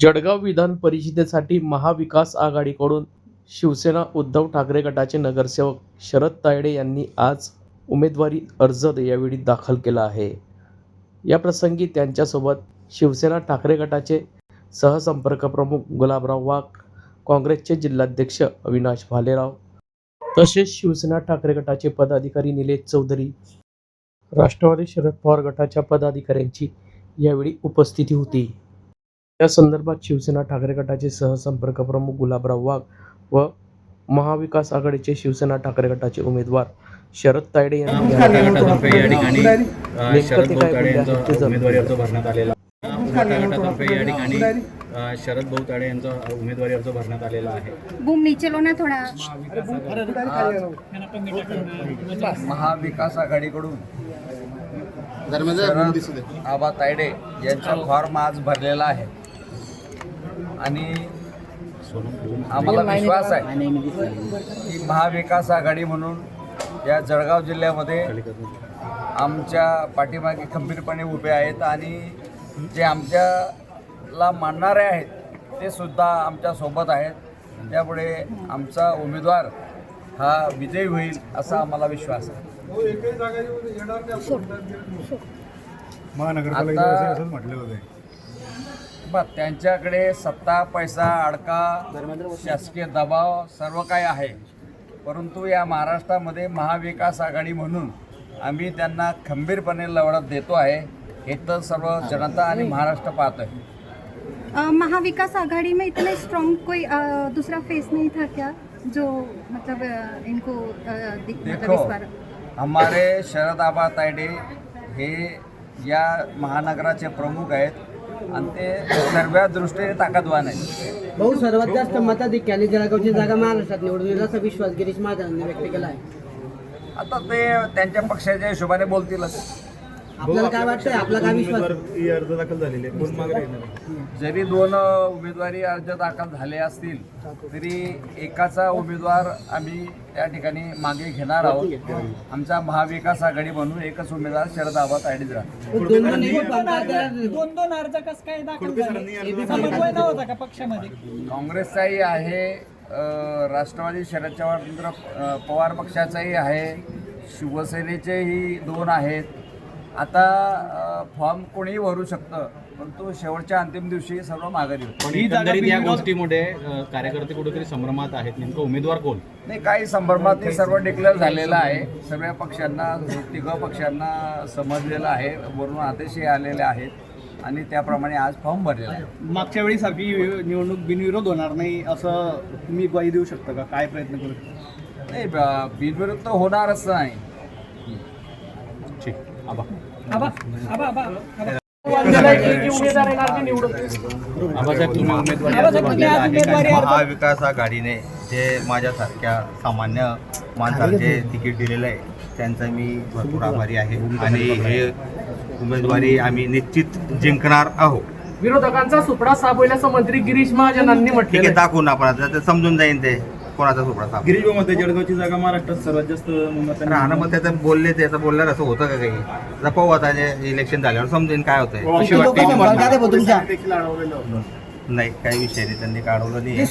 जळगाव विधान परिषदेसाठी महाविकास आघाडीकडून शिवसेना उद्धव ठाकरे गटाचे नगरसेवक शरद तायडे यांनी आज उमेदवारी अर्ज यावेळी दाखल केला आहे। या प्रसंगी त्यांच्यासोबत शिवसेना ठाकरे गटाचे सहसंपर्क प्रमुख गुलाबराव वाघ, काँग्रेसचे जिल्हाध्यक्ष अविनाश भालेराव, तसेच शिवसेना ठाकरे गटाचे पदाधिकारी निलेश चौधरी, राष्ट्रवादी शरद पवार गटाच्या पदाधिकाऱ्यांची यावेळी उपस्थिती होती। या संदर्भात शिवसेना ठाकरे गटाचे सहसंपर्क प्रमुख गुलाबराव वाघ व महाविकास आघाडीचे शिवसेना ठाकरे गटाचे उमेदवार शरद तायडे यांनी या ठिकाणी शरद भाऊ तायडे यांचा उमेदवारी अर्ज भरण्यात आलेला या ठिकाणी शरद भाऊ तायडे यांचा उमेदवारी अर्ज भरण्यात आलेला आहे। बूम नीचे लो ना थोड़ा। महाविकास आघाडीकडून शरद आबा तायडे यांचा फॉर्म आज भरलेला आहे आणि आम्हाला विश्वास आहे की महाविकास आघाडी म्हणून या जळगाव जिल्ह्यामध्ये आमच्या पाठीमागे खंबीरपणे उभे आहेत आणि जे आमच्याला मानणारे आहेत ते सुद्धा आमच्या सोबत आहेत। त्यामुळे आमचा उमेदवार हा विजयी होईल असा आम्हाला विश्वास आहे। त्यांच्याकडे सत्ता, पैसा, अडका, शासकीय दबाव सर्व काही आहे, परंतु या महाराष्ट्रामध्ये महाविकास आघाडी म्हणून आम्ही त्यांना खंबीरपणे लढत देतो आहे। हे तर सर्व जनता आणि महाराष्ट्र पाहत आहे। महाविकास आघाड़ी में इतना स्ट्रॉन्ग कोई दूसरा फेस नहीं था क्या जो मतलब इनको देखो, हमारे शरद आबा तायडे हे या महानगराचे प्रमुख आहेत आणि ते सर्व दृष्टीने ताकदवान आहेत। भाऊ, सर्वात जास्त मताधिक्याने जळगावची जागा महाराष्ट्रात निवडून येईल असा विश्वास गिरीश महाजनांनी व्यक्त केला आहे। आता ते त्यांच्या पक्षाच्या हिशोबाने बोलतीलच। आपल्याला काय वाटतंय, आपला काय विश्वास? अर्ज दाखल झालेले जरी 2 उमेदवारी अर्ज दाखल झाले असतील तरी एकाचा उमेदवार आम्ही त्या ठिकाणी मागे घेणार आहोत। आमचा महाविकास आघाडी म्हणून एकच उमेदवार शरद आबा तायडेच राहतील। दोन अर्ज कसं काय दाखल झाले? समन्वय नव्हता का पक्षामध्ये? काँग्रेसचाही आहे, राष्ट्रवादी शरद पवार पक्षाचाही आहे, शिवसेनेचेही 2 आहेत। आता फॉर्म कोणीही भरू शकतं, परंतु शेवटच्या अंतिम दिवशी सर्व माघारी होते। एकंदरीत या गोष्टीमुळे कार्यकर्ते कुठेतरी संभ्रमात आहेत, नेमकं उमेदवार कोण? नाही, काही संभ्रमात नाही, सर्व डिक्लेअर झालेलं आहे। सगळ्या पक्षांना, 3 पक्षांना समजलेलं आहे, वरून आदेशही आलेले आहेत आणि त्याप्रमाणे आज फॉर्म भरलेला आहे। मागच्या वेळी सारखी निवडणूक बिनविरोध होणार नाही असं तुम्ही ग्वाही देऊ शकता का? काय प्रयत्न करू? नाही, बिनविरोध तर होणारच नाही। ठीक, आबा महाविकास आघाडीने जे माझ्यासारख्या सामान्य माणसाला जे तिकीट दिलेलं आहे त्यांचा मी भरपूर आभारी आहे आणि हे उमेदवारी आम्ही निश्चित जिंकणार आहोत। विरोधकांचा सुपडा साबवल्याचं मंत्री गिरीश महाजनांनी म्हटले आहे। दाखवून आपण समजून जाईन ते कोणाचा सुपडा साब। गिरीश मध्ये जळगावची जागा महाराष्ट्रात सर्वात जास्त राहणं, मग त्याचं बोलले, त्याचं बोलल्यावर असं होतं का काही? आता पाहू, आता इलेक्शन झाल्यावर समजेन काय होतंय। नाही, काही विषय नाही, त्यांनी काढवलं नाही।